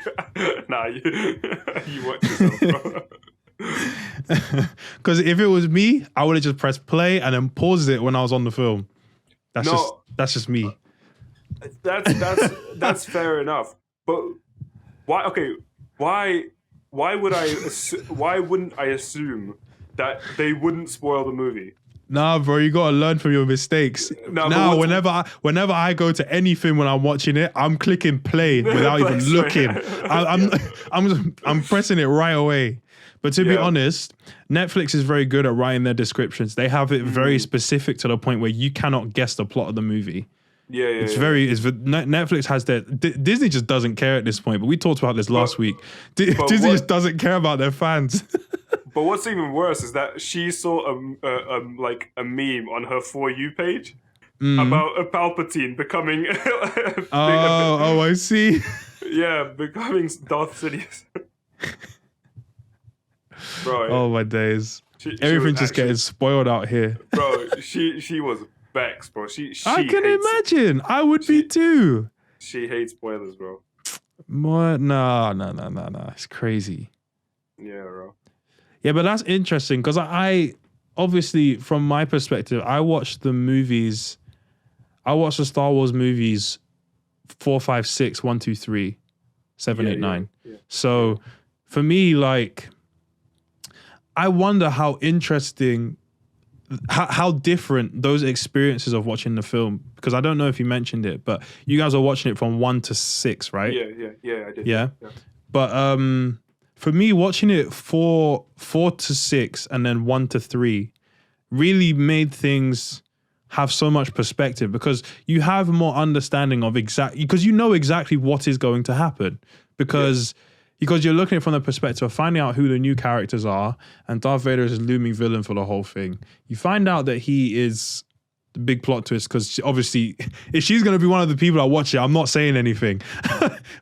Nah, you watch yourself, bro.
Because if it was me, I would have just pressed play and then paused it when I was on the film. That's just me.
That's fair enough. But why? Okay, why wouldn't I assume that they wouldn't spoil the movie?
Nah, bro, you gotta learn from your mistakes. Now, whenever I go to any film when I'm watching it, I'm clicking play without even looking. I'm pressing it right away. But to be honest, Netflix is very good at writing their descriptions. They have it very specific to the point where you cannot guess the plot of the movie. Netflix has their Disney just doesn't care at this point. But we talked about this last week. Disney just doesn't care about their fans.
But what's even worse is that she saw a meme on her For You page about a Palpatine becoming.
I see.
Yeah, becoming Darth Sidious. Bro.
Oh my days! Everything's just getting spoiled out here.
Bro, she was vexed, bro. I
can imagine. I would be too.
She hates spoilers, bro.
What? No. It's crazy.
Yeah, bro.
Yeah, but that's interesting because I obviously, from my perspective, I watched the Star Wars movies 4, 5, 6, 1, 2, 3, 7, 8, 9. Yeah. So for me, like, I wonder how interesting, how different those experiences of watching the film, because I don't know if you mentioned it, but you guys are watching it from 1 to 6, right?
Yeah, I did.
Yeah. But for me, watching it 4 to 6 and then 1 to 3 really made things have so much perspective, because you have more understanding of because you know exactly what is going to happen, because you're looking at it from the perspective of finding out who the new characters are, and Darth Vader is a looming villain for the whole thing. You find out that he is the big plot twist, because obviously if she's going to be one of the people that watch it, I'm not saying anything.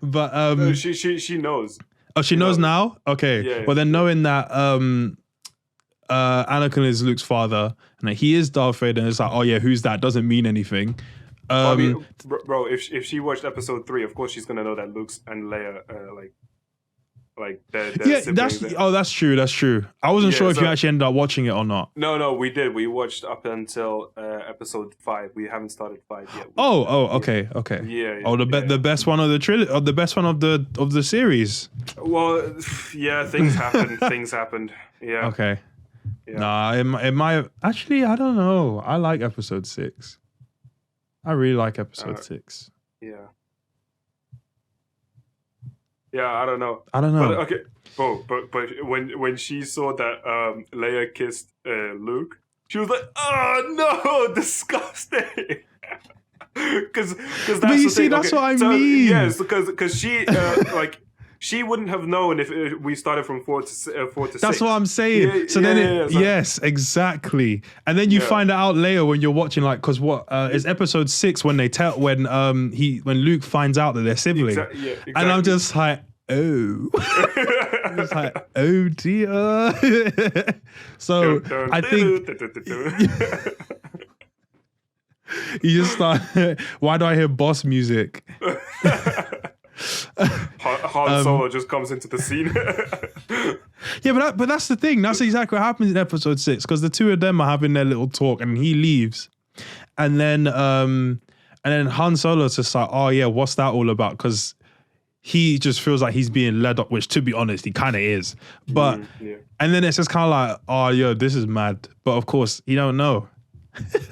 But
no, she knows.
Oh, she knows now? Okay.
Yeah,
well, then knowing that Anakin is Luke's father and that he is Darth Vader, and it's like, oh yeah, who's that? Doesn't mean anything.
I mean, bro, if she watched episode 3, of course she's gonna know that Luke's and Leia like their
Yeah,
siblings.
that's true. That's true. I wasn't
Yeah,
sure if you
so-
actually ended up watching it or not.
No, we did. We watched up until episode 5. We haven't started 5 yet.
Okay.
Yeah.
Oh, the best one of the trilogy, or the best one of the series.
Well, yeah, things happened. Things happened. Yeah.
Okay.
Yeah.
Nah, it might actually. I don't know. I like episode 6. I really like episode 6.
Yeah. Yeah, I don't know.
I don't know.
But okay. Oh, but when she saw that Leia kissed Luke, she was like, "Oh no, disgusting." Because that's
But you
the
see,
thing.
that's
Okay,
what I
so,
mean.
Yes, because she like she wouldn't have known if we started from 4 to 6.
That's what I'm saying.
Yeah,
so
yeah,
then,
so-
yes, exactly. And then you
Yeah.
find out later when you're watching, like, because it's episode 6 when they tell when Luke finds out that they're siblings,
Exactly.
and I'm just like, oh, I'm just like, oh dear. So I think you just start. Why do I hear boss music?
Han Solo just comes into the scene.
Yeah, but that's the thing. That's exactly what happens in episode 6 because the two of them are having their little talk, and he leaves, and then Han Solo's just like, oh yeah, what's that all about? Because he just feels like he's being led up, which to be honest, he kind of is. But
yeah.
and then it's just kind of like, oh yo, this is mad. But of course, you don't know.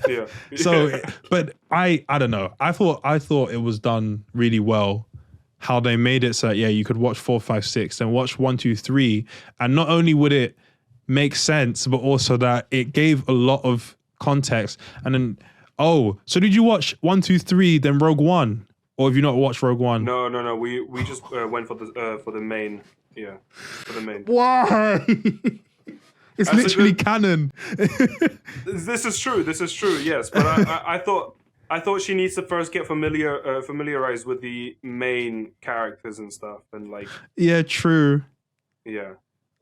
Yeah.
So, but I don't know. I thought it was done really well. How they made it so that, yeah, you could watch 4, 5, 6, and watch 1, 2, 3, and not only would it make sense, but also that it gave a lot of context. And then, so did you watch 1, 2, 3, then Rogue One, or have you not watched Rogue One?
No. We just went for the main. Yeah, for the main.
Why? It's
That's
literally canon.
This is true. Yes, but I thought she needs to first get familiarized with the main characters and stuff, and like
Yeah, true.
yeah,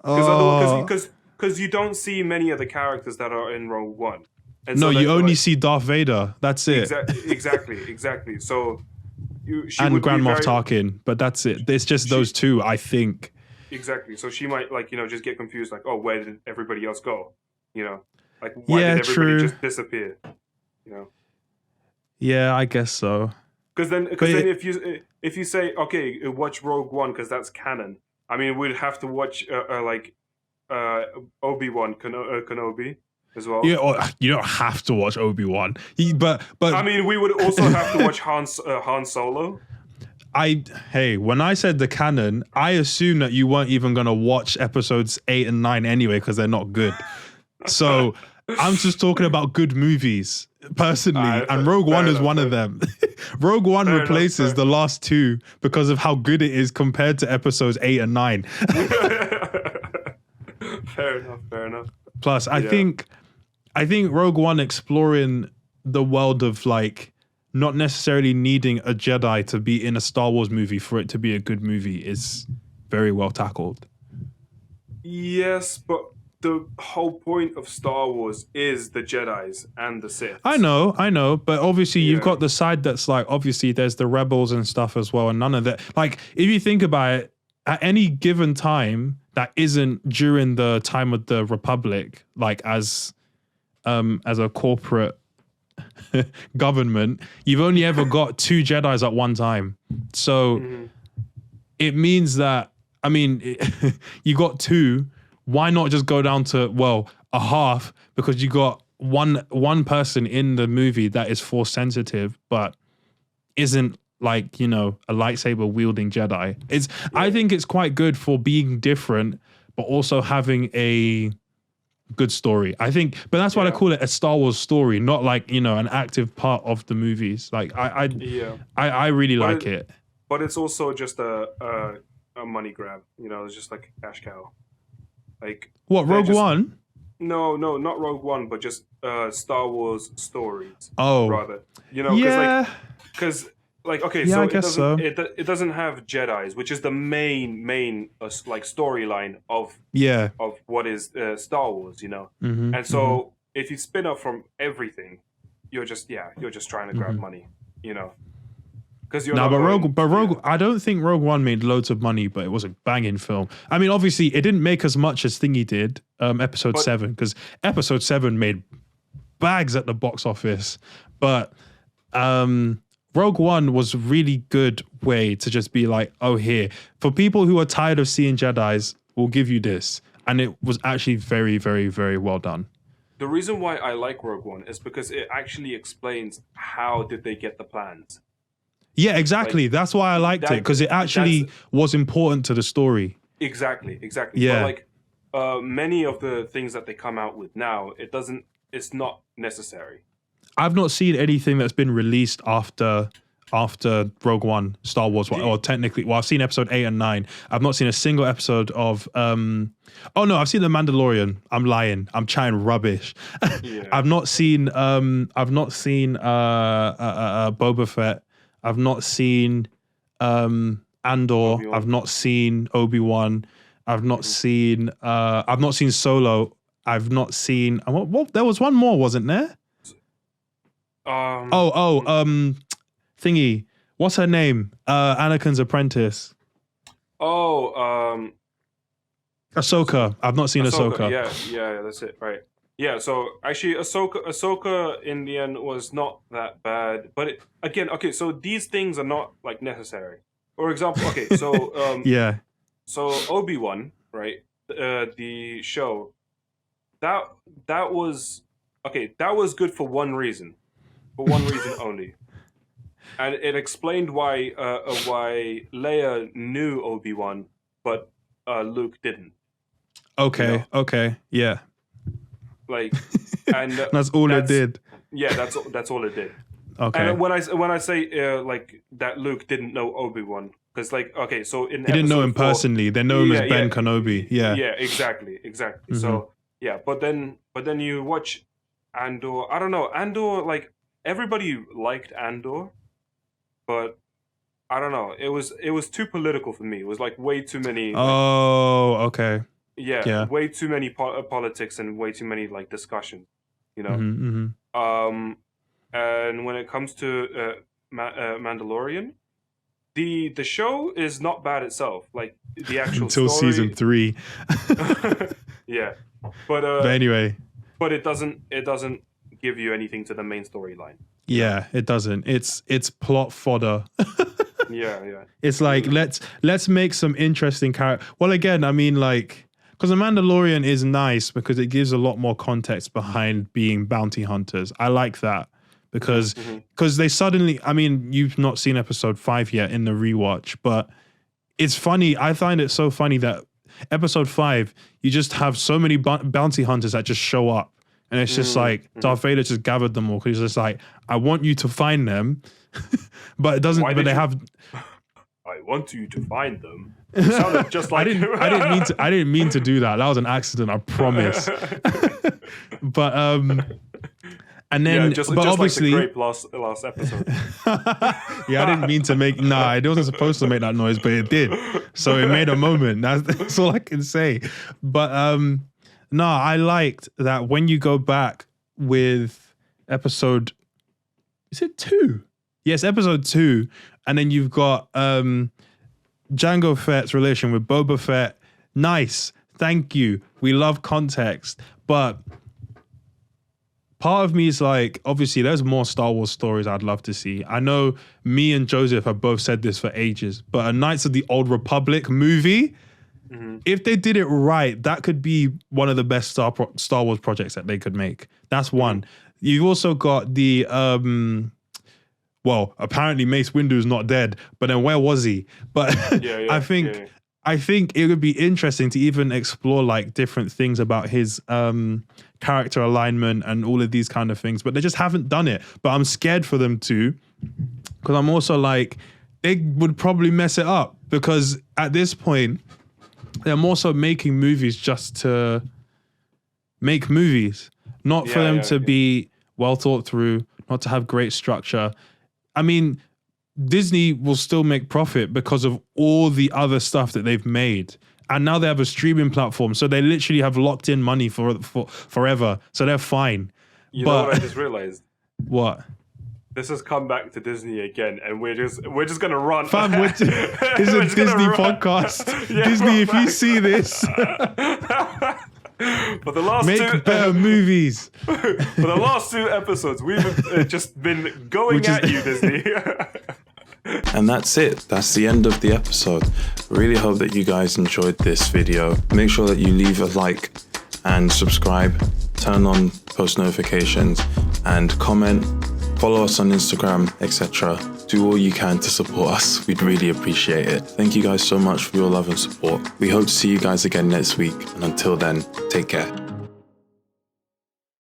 Oh.
because you don't see many of the characters that are in Rogue One. And
No,
so
you
that,
only
like,
see Darth Vader. That's it.
exactly. So she
And
would be
Grand Moff
very-
Tarkin, but that's it. It's just those two, I think.
Exactly. So she might just get confused, like, oh, where did everybody else go? Like why
Yeah,
did everybody
true.
just disappear?
Yeah, I guess so.
Because then
But
if you say, okay, watch Rogue One because that's canon, I mean we'd have to watch Obi-Wan Kenobi as well.
You don't have to watch Obi-Wan. But
I mean we would also have to watch Han Solo.
When I said the canon, I assumed that you weren't even going to watch episodes 8 and 9 anyway because they're not good. So I'm just talking about good movies personally, and Rogue One is one of them. Rogue One replaces the last two because of how good it is compared to episodes 8 and 9.
Fair enough.
Plus, I think Rogue One exploring the world of like not necessarily needing a Jedi to be in a Star Wars movie for it to be a good movie is very well tackled.
Yes, but the whole point of Star Wars is the Jedis and the Sith.
I know, but obviously you've
Yeah.
got the side that's like, obviously there's the rebels and stuff as well, and none of that. Like, if you think about it, at any given time that isn't during the time of the Republic, like as a corporate government, you've only ever got 2 Jedis at one time. So it means that, I mean, you got 2. Why not just go down to, a half? Because you got one person in the movie that is force sensitive, but isn't like, a lightsaber wielding Jedi. I think it's quite good for being different, but also having a good story. I think, but that's why I call it a Star Wars story, not like, an active part of the movies. Like I really like it.
But it's also just a money grab. It's just like a cash cow. Like
What, Rogue One?
No, not Rogue One, but just Star Wars stories.
Oh,
rather,
yeah.
because okay,
Yeah,
so
I guess so.
It doesn't have Jedi's, which is the main like storyline of what is Star Wars,
Mm-hmm,
and so if you spin off from everything, you're just trying to grab money, Because you're
No,
not going,
but Rogue,
yeah.
I don't think Rogue One made loads of money, but it was a banging film. I mean, obviously, it didn't make as much as Thingy did, Episode
But-
7, because Episode 7 made bags at the box office. But Rogue One was a really good way to just be like, oh, here. For people who are tired of seeing Jedis, we'll give you this. And it was actually very, very, very well done.
The reason why I like Rogue One is because it actually explains how did they get the plans.
Yeah, exactly.
Like,
that's why I liked it, because it actually
that's-
was important to the story.
Exactly.
Yeah.
But like many of the things that they come out with now, it's not necessary.
I've not seen anything that's been released after Rogue One, Star Wars, or technically, well, I've seen episode 8 and 9. I've not seen a single episode of, oh no, I've seen The Mandalorian. I'm lying. I'm chatting rubbish.
Yeah.
I've not seen Boba Fett. I've not seen, Andor.
Obi-Wan.
I've not seen Obi-Wan. I've not seen Solo. I've not seen, what, there was one more, wasn't there? Thingy. What's her name? Anakin's apprentice. Ahsoka. I've not seen Ahsoka.
Yeah, that's it. Right. Yeah. So actually, Ahsoka in the end was not that bad. But okay. So these things are not like necessary. For example, okay. So
Yeah.
So Obi-Wan, right? The show that was okay. That was good for one reason. For one reason only. And it explained why Leia knew Obi-Wan, but Luke didn't.
Okay.
You know?
Okay. Yeah.
Like, and
That's all it did.
Yeah, that's all it did.
Okay.
And when I say like that, Luke didn't know Obi-Wan because like okay, so in
He didn't know him
episode 4
personally. They know him as Ben Kenobi. Yeah.
Yeah, exactly.
Mm-hmm.
So yeah, but then you watch Andor. I don't know, Andor. Like everybody liked Andor, but I don't know. It was too political for me. It was like way too many.
Oh, okay.
Yeah, way too many politics and way too many like discussions. You know.
Mm-hmm.
And when it comes to Mandalorian, the show is not bad itself. Like the actual
Until
story,
season 3.
yeah, but
anyway.
But it doesn't give you anything to the main storyline.
Yeah, it doesn't. It's plot fodder.
Yeah.
It's like let's make some interesting character. Well, again, I mean, like, because The Mandalorian is nice because it gives a lot more context behind being bounty hunters. I like that because they suddenly. I mean, you've not seen episode 5 yet in the rewatch, but it's funny. I find it so funny that episode 5 you just have so many bounty hunters that just show up. And it's just like Darth Vader just gathered them all because he's just like, I want you to find them, but it doesn't. But they have.
I want you to find them. It sounded just like
I didn't mean to do that. That was an accident. I promise. But and then
just
obviously,
like the grape last episode.
Yeah, I didn't mean to make. Nah, it wasn't supposed to make that noise, but it did. So it made a moment. That's all I can say. But no, I liked that when you go back with episode, is it 2? Yes, episode 2. And then you've got Jango Fett's relation with Boba Fett. Nice. Thank you. We love context. But part of me is like, obviously, there's more Star Wars stories I'd love to see. I know me and Joseph have both said this for ages, but a Knights of the Old Republic movie, if they did it right, that could be one of the best Star Wars projects that they could make. That's one. You've also got the, well, apparently Mace Windu's not dead, but then where was he? But I think it would be interesting to even explore like different things about his character alignment and all of these kind of things, but they just haven't done it. But I'm scared for them to, because I'm also like, they would probably mess it up because at this point, they're more so making movies just to make movies, not for them to be well thought through, not to have great structure. I mean, Disney will still make profit because of all the other stuff that they've made. And now they have a streaming platform. So they literally have locked in money for forever. So they're fine.
You know what I just realized?
What?
this has come back to Disney again, and we're just gonna run.
Fam, it's a Disney podcast.
Yeah,
Disney, if you see this,
For the last
make better movies.
For the last 2 episodes, we've just been going at you, Disney.
And that's it. That's the end of the episode. Really hope that you guys enjoyed this video. Make sure that you leave a like and subscribe, turn on post notifications and comment, follow us on Instagram, etc. Do all you can to support us. We'd really appreciate it. Thank you guys so much for your love and support. We hope to see you guys again next week. And until then, take care.